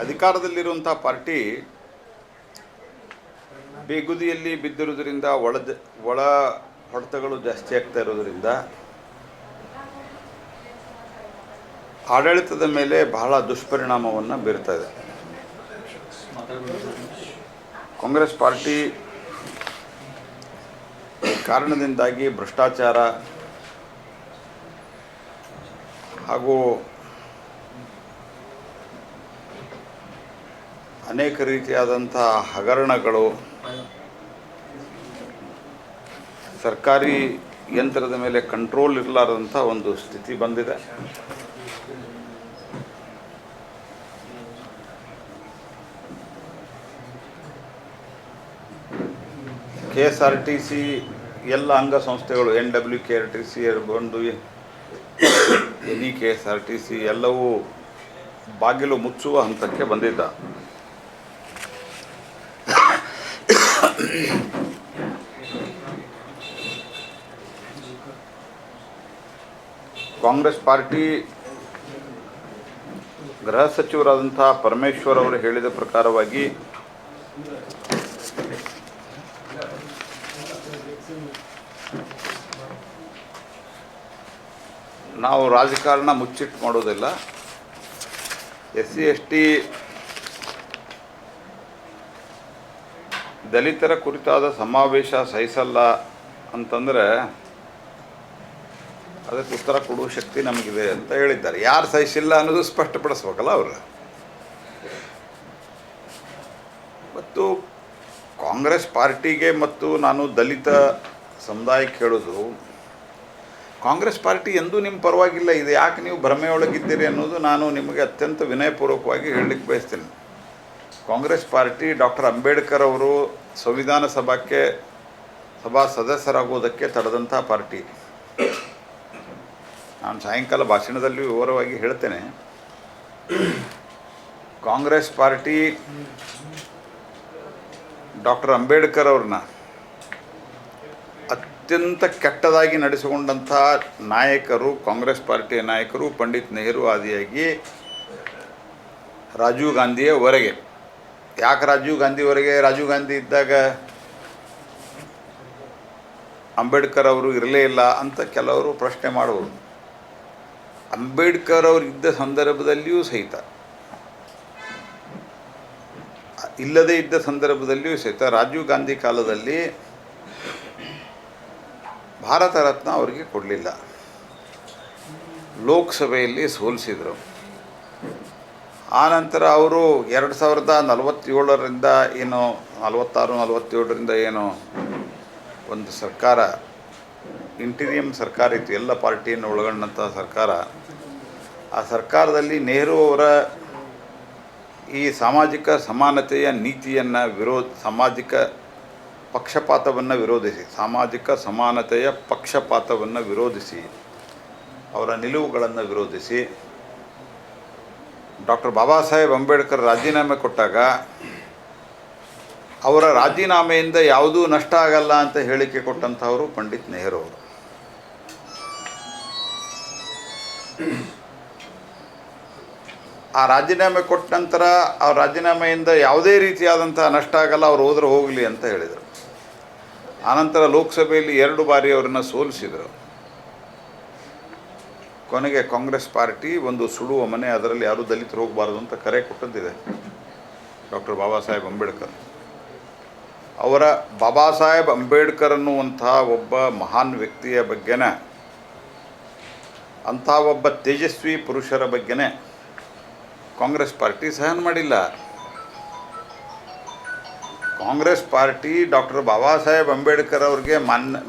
ಅಧಿಕಾರದಲ್ಲಿರುವಂಥ party ಬೇಗುದಿಯಲ್ಲಿ ಬಿದ್ದಿರುವುದರಿಂದ ಒಳ ಹೊಡೆತಗಳು ಜಾಸ್ತಿ ಆಗ್ತಾ ಇರೋದರಿಂದ ಆಡಳಿತದ ಮೇಲೆ ಬಹಳ ದುಷ್ಪರಿಣಾಮವನ್ನು ಬೀರ್ತಾ ಇದೆ. ಕಾಂಗ್ರೆಸ್ ಪಾರ್ಟಿ ಕಾರಣದಿಂದಾಗಿ ಭ್ರಷ್ಟಾಚಾರ ಹಾಗೂ ಅನೇಕ ರೀತಿಯಾದಂಥ ಹಗರಣಗಳು, ಸರ್ಕಾರಿ ಯಂತ್ರದ ಮೇಲೆ ಕಂಟ್ರೋಲ್ ಇರಲಾರದಂಥ ಒಂದು ಸ್ಥಿತಿ ಬಂದಿದೆ. KSRTC ಎಲ್ಲ ಅಂಗಸಂಸ್ಥೆಗಳು NWKRTC ಬಂದು KSRTC ಎಲ್ಲವೂ ಬಾಗಿಲು ಮುಚ್ಚುವ ಹಂತಕ್ಕೆ ಬಂದಿದ್ದ. ಕಾಂಗ್ರೆಸ್ ಪಾರ್ಟಿ ಗೃಹ ಸಚಿವರಾದಂಥ ಪರಮೇಶ್ವರ್ ಅವರು ಹೇಳಿದ ಪ್ರಕಾರವಾಗಿ ನಾವು ರಾಜಕಾರಣ ಮುಚ್ಚಿಟ್ಟು ಮಾಡೋದಿಲ್ಲ, SC/ST ದಲಿತರ ಕುರಿತಾದ ಸಮಾವೇಶ ಸಹಿಸಲ್ಲ ಅಂತಂದರೆ ಅದಕ್ಕೆ ಉತ್ತರ ಕೊಡುವ ಶಕ್ತಿ ನಮಗಿದೆ ಅಂತ ಹೇಳಿದ್ದಾರೆ. ಯಾರು ಸಹಿಸಿಲ್ಲ ಅನ್ನೋದು ಸ್ಪಷ್ಟಪಡಿಸ್ಬೇಕಲ್ಲ ಅವರು. ಮತ್ತು ಕಾಂಗ್ರೆಸ್ ಪಾರ್ಟಿಗೆ ಮತ್ತು ನಾನು ದಲಿತ ಸಮುದಾಯಕ್ಕೆ ಹೇಳೋದು, ಕಾಂಗ್ರೆಸ್ ಪಾರ್ಟಿ ಎಂದೂ ನಿಮ್ಮ ಪರವಾಗಿಲ್ಲ, ಇದು ಯಾಕೆ ನೀವು ಭ್ರಮೆಯೊಳಗಿದ್ದೀರಿ ಅನ್ನೋದು ನಾನು ನಿಮಗೆ ಅತ್ಯಂತ ವಿನಯಪೂರ್ವಕವಾಗಿ ಹೇಳಲಿಕ್ಕೆ ಬಯಸ್ತೀನಿ. ಕಾಂಗ್ರೆಸ್ ಪಾರ್ಟಿ ಡಾಕ್ಟರ್ ಅಂಬೇಡ್ಕರ್ ಅವರು ಸಂವಿಧಾನ ಸಭಾ ಸದಸ್ಯರಾಗುವುದಕ್ಕೆ ತಡೆದಂಥ ಪಾರ್ಟಿ. ನಾನು ಸಾಯಂಕಾಲ ಭಾಷಣದಲ್ಲಿ ವಿವರವಾಗಿ ಹೇಳ್ತೇನೆ. ಕಾಂಗ್ರೆಸ್ ಪಾರ್ಟಿ ಡಾಕ್ಟರ್ ಅಂಬೇಡ್ಕರ್ ಅವ್ರನ್ನ ಅತ್ಯಂತ ಕೆಟ್ಟದಾಗಿ ನಡೆಸಿಕೊಂಡಂಥ ನಾಯಕರು, ಕಾಂಗ್ರೆಸ್ ಪಾರ್ಟಿಯ ನಾಯಕರು ಪಂಡಿತ್ ನೆಹರು ಆದಿಯಾಗಿ ರಾಜೀವ್ ಗಾಂಧಿಯವರೆಗೆ. ಯಾಕೆ ರಾಜೀವ್ ಗಾಂಧಿವರೆಗೆ? ರಾಜೀವ್ ಗಾಂಧಿ ಇದ್ದಾಗ ಅಂಬೇಡ್ಕರ್ ಅವರು ಇರಲೇ ಇಲ್ಲ ಅಂತ ಕೆಲವರು ಪ್ರಶ್ನೆ ಮಾಡುವರು. ಅಂಬೇಡ್ಕರ್ ಅವರು ಇದ್ದ ಸಂದರ್ಭದಲ್ಲಿಯೂ ಸಹಿತ, ಇಲ್ಲದೇ ಇದ್ದ ಸಂದರ್ಭದಲ್ಲಿಯೂ ಸಹಿತ ರಾಜೀವ್ ಗಾಂಧಿ ಕಾಲದಲ್ಲಿ ಭಾರತ ರತ್ನ ಅವರಿಗೆ ಕೊಡಲಿಲ್ಲ, ಲೋಕಸಭೆಯಲ್ಲಿ ಸೋಲಿಸಿದರು. ಆನಂತರ ಅವರು 2047ರಿಂದ ಏನೋ 46-47ರಿಂದ ಏನೋ ಒಂದು ಸರ್ಕಾರ, ಇಂಟೀರಿಯಂ ಸರ್ಕಾರ ಇತ್ತು, ಎಲ್ಲ ಪಾರ್ಟಿಯನ್ನು ಒಳಗೊಂಡಂಥ ಸರ್ಕಾರ. ಆ ಸರ್ಕಾರದಲ್ಲಿ ನೆಹರು ಅವರ ಈ ಸಾಮಾಜಿಕ ಸಮಾನತೆಯ ನೀತಿಯನ್ನು ಸಾಮಾಜಿಕ ಪಕ್ಷಪಾತವನ್ನು ವಿರೋಧಿಸಿ, ಸಾಮಾಜಿಕ ಸಮಾನತೆಯ ಪಕ್ಷಪಾತವನ್ನು ವಿರೋಧಿಸಿ, ಅವರ ನಿಲುವುಗಳನ್ನು ವಿರೋಧಿಸಿ ಡಾಕ್ಟರ್ ಬಾಬಾ ಸಾಹೇಬ್ ಅಂಬೇಡ್ಕರ್ ರಾಜೀನಾಮೆ ಕೊಟ್ಟಾಗ ಅವರ ರಾಜೀನಾಮೆಯಿಂದ ಯಾವುದೂ ನಷ್ಟ ಆಗಲ್ಲ ಅಂತ ಹೇಳಿಕೆ ಕೊಟ್ಟಂಥವರು ಪಂಡಿತ್ ನೆಹರು ಅವರು. ಆ ರಾಜೀನಾಮೆ ಕೊಟ್ಟ ನಂತರ ಆ ರಾಜೀನಾಮೆಯಿಂದ ಯಾವುದೇ ರೀತಿಯಾದಂಥ ನಷ್ಟ ಆಗಲ್ಲ, ಅವ್ರು ಹೋದ್ರೆ ಹೋಗಲಿ ಅಂತ ಹೇಳಿದರು. ಆನಂತರ ಲೋಕಸಭೆಯಲ್ಲಿ 2 ಬಾರಿ ಅವರನ್ನು ಸೋಲಿಸಿದರು. ಕೊನೆಗೆ ಕಾಂಗ್ರೆಸ್ ಪಾರ್ಟಿ ಒಂದು ಸುಡುವ ಮನೆ, ಅದರಲ್ಲಿ ಯಾರೂ ದಲಿತರು ಹೋಗಬಾರ್ದು ಅಂತ ಕರೆ ಕೊಟ್ಟದ್ದಿದೆ ಡಾಕ್ಟರ್ ಬಾಬಾ ಸಾಹೇಬ್ ಅಂಬೇಡ್ಕರ್. ಅವರ ಬಾಬಾ ಸಾಹೇಬ್ ಅಂಬೇಡ್ಕರ್ ಅನ್ನುವಂಥ ಒಬ್ಬ ಮಹಾನ್ ವ್ಯಕ್ತಿಯ ಬಗ್ಗೆನೇ, ಅಂಥ ಒಬ್ಬ ತೇಜಸ್ವಿ ಪುರುಷರ ಬಗ್ಗೆನೇ ಕಾಂಗ್ರೆಸ್ ಪಾರ್ಟಿ ಸಹನ ಮಾಡಿಲ್ಲ. ಕಾಂಗ್ರೆಸ್ ಪಾರ್ಟಿ ಡಾಕ್ಟರ್ ಬಾಬಾ ಸಾಹೇಬ್ ಅಂಬೇಡ್ಕರ್ ಅವ್ರಿಗೆ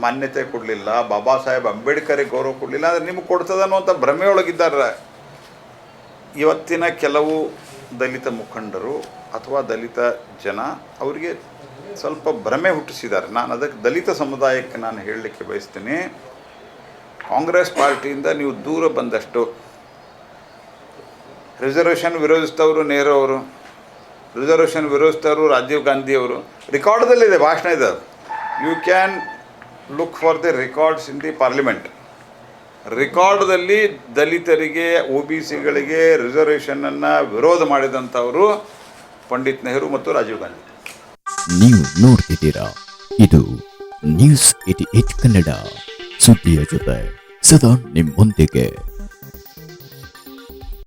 ಮಾನ್ಯತೆ ಕೊಡಲಿಲ್ಲ, ಬಾಬಾ ಸಾಹೇಬ್ ಅಂಬೇಡ್ಕರಿಗೆ ಗೌರವ ಕೊಡಲಿಲ್ಲ. ಅಂದರೆ ನಿಮಗೆ ಕೊಡ್ತದೆ ಅನ್ನುವಂಥ ಭ್ರಮೆಯೊಳಗಿದ್ದಾರೆ ಇವತ್ತಿನ ಕೆಲವು ದಲಿತ ಮುಖಂಡರು ಅಥವಾ ದಲಿತ ಜನ. ಅವರಿಗೆ ಸ್ವಲ್ಪ ಭ್ರಮೆ ಹುಟ್ಟಿಸಿದ್ದಾರೆ. ನಾನು ಅದಕ್ಕೆ ದಲಿತ ಸಮುದಾಯಕ್ಕೆ ನಾನು ಹೇಳಲಿಕ್ಕೆ ಬಯಸ್ತೀನಿ, ಕಾಂಗ್ರೆಸ್ ಪಾರ್ಟಿಯಿಂದ ನೀವು ದೂರ ಬಂದಷ್ಟು, ರಿಸರ್ವೇಷನ್ ವಿರೋಧಿಸಿದವರು ನೆಹರು ಅವರು, ರಿಸರ್ವೇಷನ್ ವಿರೋಧಿಸಿದವರು ರಾಜೀವ್ ಗಾಂಧಿಯವರು. ರೆಕಾರ್ಡ್ದಲ್ಲಿದೆ, ಭಾಷಣ ಇದೆ. You can look for the records in the parliament. ರೆಕಾರ್ಡ್ದಲ್ಲಿ ದಲಿತರಿಗೆ OBCಗಳಿಗೆ ರಿಸರ್ವೇಷನನ್ನು ವಿರೋಧ ಮಾಡಿದಂಥವರು ಪಂಡಿತ್ ನೆಹರು ಮತ್ತು ರಾಜೀವ್ ಗಾಂಧಿ. ನೀವು ನೋಡ್ತಿದ್ದೀರಾ, ಇದು ನ್ಯೂಸ್ 88 ಕನ್ನಡ, ಸುದ್ದಿಯ ಜೊತೆ ಸದಾ ನಿಮ್ಮೊಂದಿಗೆ.